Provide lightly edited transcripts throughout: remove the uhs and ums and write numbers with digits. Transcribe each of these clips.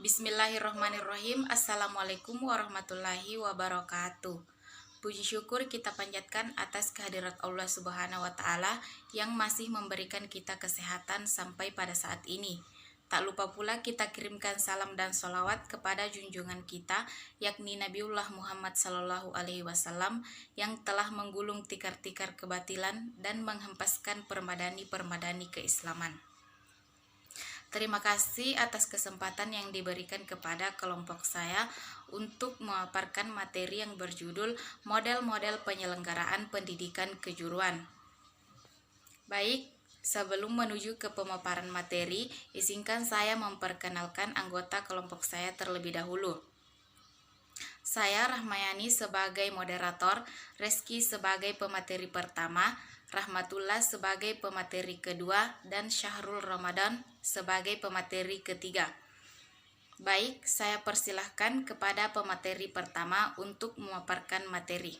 Bismillahirrahmanirrahim. Assalamualaikum warahmatullahi wabarakatuh. Puji syukur kita panjatkan atas kehadirat Allah Subhanahu wa Ta'ala yang masih memberikan kita kesehatan sampai pada saat ini. Tak lupa pula kita kirimkan salam dan sholawat kepada junjungan kita, yakni Nabiullah Muhammad Sallallahu Alaihi Wasallam, yang telah menggulung tikar-tikar kebatilan dan menghempaskan permadani-permadani keislaman. Terima kasih atas kesempatan yang diberikan kepada kelompok saya untuk memaparkan materi yang berjudul model-model penyelenggaraan pendidikan kejuruan. Baik, sebelum menuju ke pemaparan materi, izinkan saya memperkenalkan anggota kelompok saya terlebih dahulu. Saya Rahmayani sebagai moderator, Reski sebagai pemateri pertama, Rahmatullah sebagai pemateri kedua, dan Syahrul Ramadan sebagai pemateri ketiga. Baik, saya persilahkan kepada pemateri pertama untuk memaparkan materi.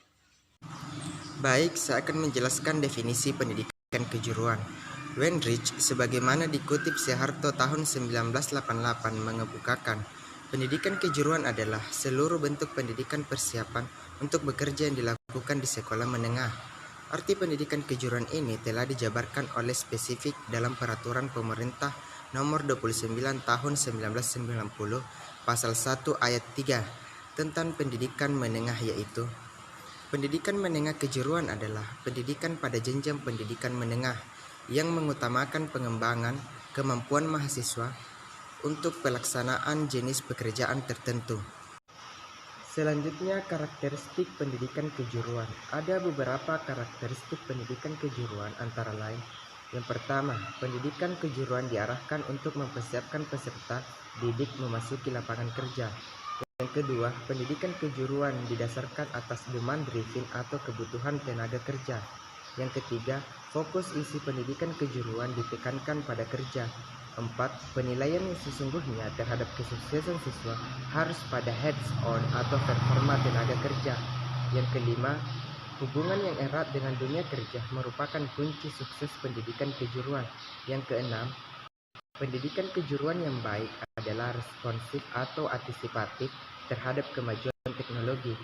Baik, saya akan menjelaskan definisi pendidikan kejuruan. Weinreich, sebagaimana dikutip Soeharto tahun 1988, mengemukakan pendidikan kejuruan adalah seluruh bentuk pendidikan persiapan untuk bekerja yang dilakukan di sekolah menengah. Arti pendidikan kejuruan ini telah dijabarkan oleh spesifik dalam Peraturan Pemerintah Nomor 29 Tahun 1990 Pasal 1 Ayat 3 tentang pendidikan menengah, yaitu pendidikan menengah kejuruan adalah pendidikan pada jenjang pendidikan menengah yang mengutamakan pengembangan kemampuan mahasiswa untuk pelaksanaan jenis pekerjaan tertentu. Selanjutnya, karakteristik pendidikan kejuruan. Ada beberapa karakteristik pendidikan kejuruan, antara lain: yang pertama, pendidikan kejuruan diarahkan untuk mempersiapkan peserta didik memasuki lapangan kerja. Yang kedua, pendidikan kejuruan didasarkan atas demand driven atau kebutuhan tenaga kerja. Yang ketiga, fokus isi pendidikan kejuruan ditekankan pada kerja. 4. Penilaian yang sesungguhnya terhadap kesuksesan siswa harus pada hands-on atau performa tenaga kerja. Yang kelima, hubungan yang erat dengan dunia kerja merupakan kunci sukses pendidikan kejuruan. Yang keenam, pendidikan kejuruan yang baik adalah responsif atau antisipatif terhadap kemajuan teknologi.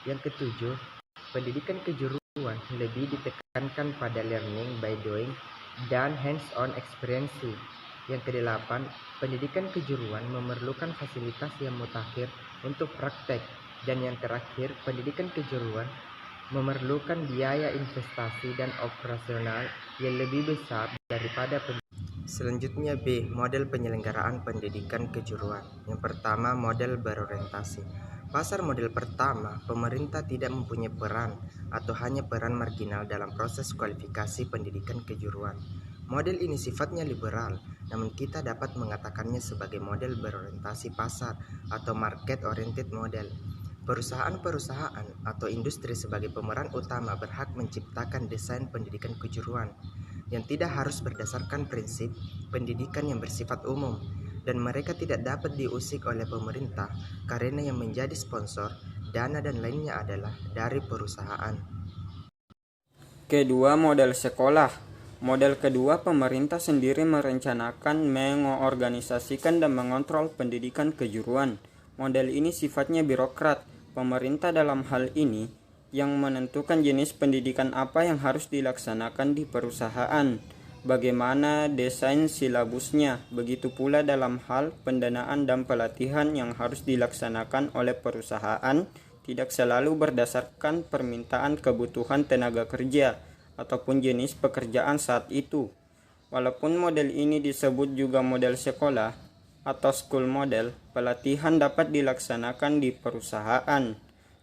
Yang ketujuh, pendidikan kejuruan lebih ditekankan pada learning by doing dan hands-on experience. Yang kedelapan, pendidikan kejuruan memerlukan fasilitas yang mutakhir untuk praktek. Dan yang terakhir, pendidikan kejuruan memerlukan biaya investasi dan operasional yang lebih besar daripada Selanjutnya B. Model penyelenggaraan pendidikan kejuruan. Yang pertama, model berorientasi. Pasar model pertama, pemerintah tidak mempunyai peran atau hanya peran marginal dalam proses kualifikasi pendidikan kejuruan. Model ini sifatnya liberal, namun kita dapat mengatakannya sebagai model berorientasi pasar atau market oriented model. Perusahaan-perusahaan atau industri sebagai pemeran utama berhak menciptakan desain pendidikan kejuruan yang tidak harus berdasarkan prinsip pendidikan yang bersifat umum, dan mereka tidak dapat diusik oleh pemerintah karena yang menjadi sponsor, dana dan lainnya adalah dari perusahaan. Kedua, model sekolah. Model kedua, pemerintah sendiri merencanakan, mengorganisasikan, dan mengontrol pendidikan kejuruan. Model ini sifatnya birokrat. Pemerintah dalam hal ini yang menentukan jenis pendidikan apa yang harus dilaksanakan di perusahaan, bagaimana desain silabusnya, begitu pula dalam hal pendanaan dan pelatihan yang harus dilaksanakan oleh perusahaan tidak selalu berdasarkan permintaan kebutuhan tenaga kerja ataupun jenis pekerjaan saat itu. Walaupun model ini disebut juga model sekolah atau school model, pelatihan dapat dilaksanakan di perusahaan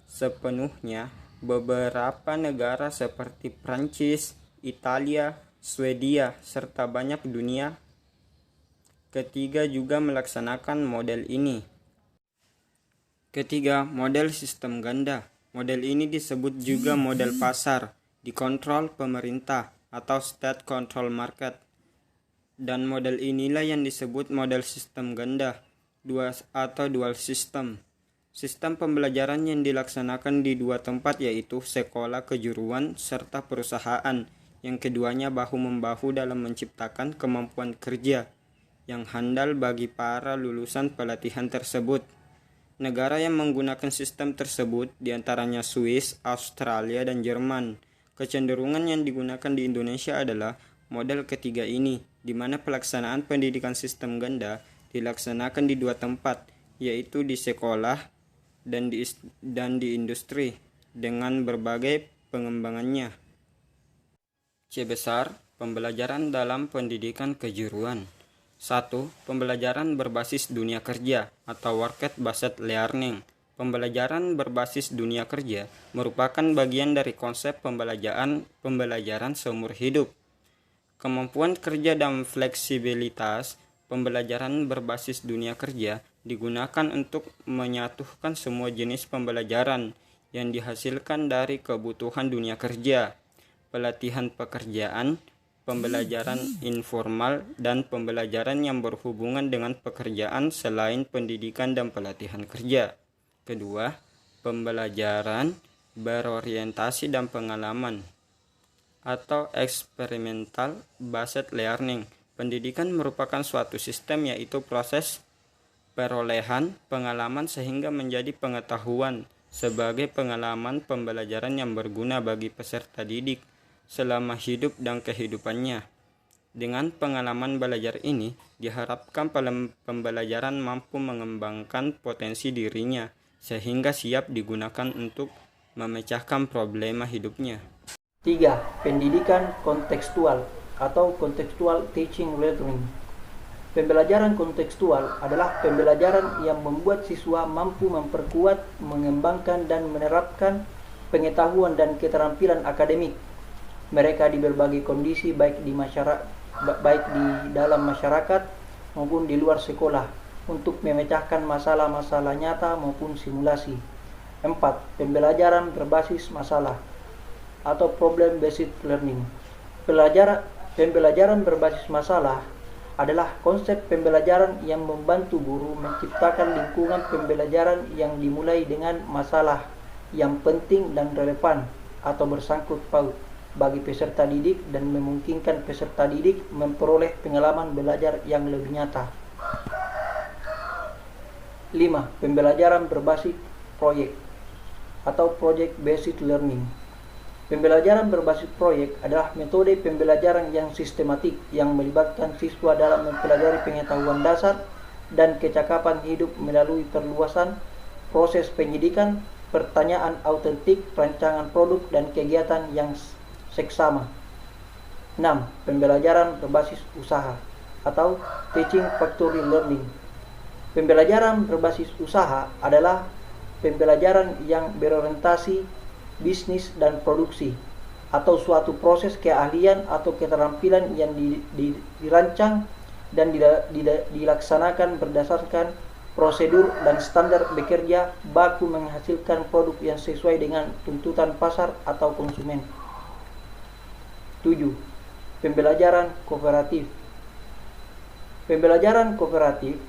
sepenuhnya. Beberapa negara seperti Prancis, Italia, Swedia, serta banyak dunia ketiga juga melaksanakan model ini. Ketiga, model sistem ganda. Model ini disebut juga model pasar, dikontrol pemerintah atau state control market. Dan model inilah yang disebut model sistem ganda, dual system. Sistem pembelajaran yang dilaksanakan di dua tempat, yaitu sekolah kejuruan serta perusahaan, yang keduanya bahu-membahu dalam menciptakan kemampuan kerja. yang handal bagi para lulusan pelatihan tersebut. Negara yang menggunakan sistem tersebut diantaranya Swiss, Australia, dan Jerman. Kecenderungan yang digunakan di Indonesia adalah model ketiga ini, di mana pelaksanaan pendidikan sistem ganda dilaksanakan di dua tempat, yaitu di sekolah dan di industri, dengan berbagai pengembangannya. C besar, pembelajaran dalam pendidikan kejuruan. 1. Pembelajaran berbasis dunia kerja atau market-based learning. Pembelajaran berbasis dunia kerja merupakan bagian dari konsep pembelajaran seumur hidup. Kemampuan kerja dan fleksibilitas. Pembelajaran berbasis dunia kerja digunakan untuk menyatukan semua jenis pembelajaran yang dihasilkan dari kebutuhan dunia kerja, pelatihan pekerjaan, pembelajaran informal, dan pembelajaran yang berhubungan dengan pekerjaan selain pendidikan dan pelatihan kerja. Kedua, pembelajaran berorientasi dan pengalaman atau experimental based learning. Pendidikan merupakan suatu sistem, yaitu proses perolehan pengalaman sehingga menjadi pengetahuan sebagai pengalaman pembelajaran yang berguna bagi peserta didik selama hidup dan kehidupannya. Dengan pengalaman belajar ini, diharapkan pembelajaran mampu mengembangkan potensi dirinya sehingga siap digunakan untuk memecahkan problema hidupnya. 3. Pendidikan kontekstual atau contextual teaching learning. Pembelajaran kontekstual adalah pembelajaran yang membuat siswa mampu memperkuat, mengembangkan, dan menerapkan pengetahuan dan keterampilan akademik mereka di berbagai kondisi, baik di dalam masyarakat maupun di luar sekolah, untuk memecahkan masalah-masalah nyata maupun simulasi. 4. Pembelajaran berbasis masalah atau problem based learning. Pembelajaran berbasis masalah adalah konsep pembelajaran yang membantu guru menciptakan lingkungan pembelajaran yang dimulai dengan masalah yang penting dan relevan atau bersangkut paut bagi peserta didik dan memungkinkan peserta didik memperoleh pengalaman belajar yang lebih nyata. 5. Pembelajaran berbasis proyek atau project based learning. Pembelajaran berbasis proyek adalah metode pembelajaran yang sistematik yang melibatkan siswa dalam mempelajari pengetahuan dasar dan kecakapan hidup melalui perluasan proses penyidikan, pertanyaan autentik, rancangan produk, dan kegiatan yang seksama. 6. Pembelajaran berbasis usaha atau teaching factory learning. Pembelajaran berbasis usaha adalah pembelajaran yang berorientasi bisnis dan produksi atau suatu proses keahlian atau keterampilan yang dirancang dan dilaksanakan berdasarkan prosedur dan standar bekerja baku menghasilkan produk yang sesuai dengan tuntutan pasar atau konsumen. 7. Pembelajaran kooperatif. Pembelajaran kooperatif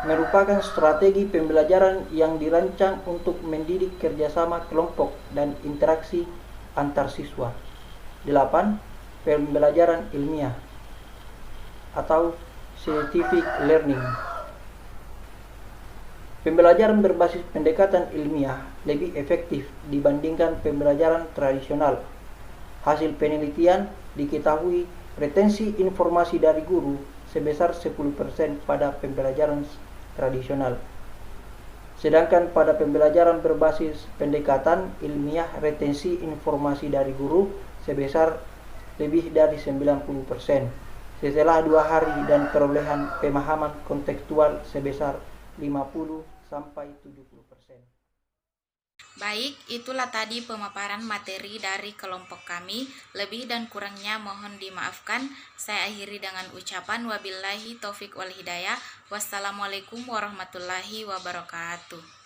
merupakan strategi pembelajaran yang dirancang untuk mendidik kerjasama kelompok dan interaksi antar siswa. 8. Pembelajaran ilmiah atau scientific learning. Pembelajaran berbasis pendekatan ilmiah lebih efektif dibandingkan pembelajaran tradisional. Hasil penelitian diketahui retensi informasi dari guru sebesar 10% pada pembelajaran tradisional. Sedangkan pada pembelajaran berbasis pendekatan ilmiah, retensi informasi dari guru sebesar lebih dari 90% setelah 2 hari dan perolehan pemahaman kontekstual sebesar 50-70%. Baik, itulah tadi pemaparan materi dari kelompok kami. Lebih dan kurangnya mohon dimaafkan. Saya akhiri dengan ucapan wabillahi taufik wal hidayah. Wassalamualaikum warahmatullahi wabarakatuh.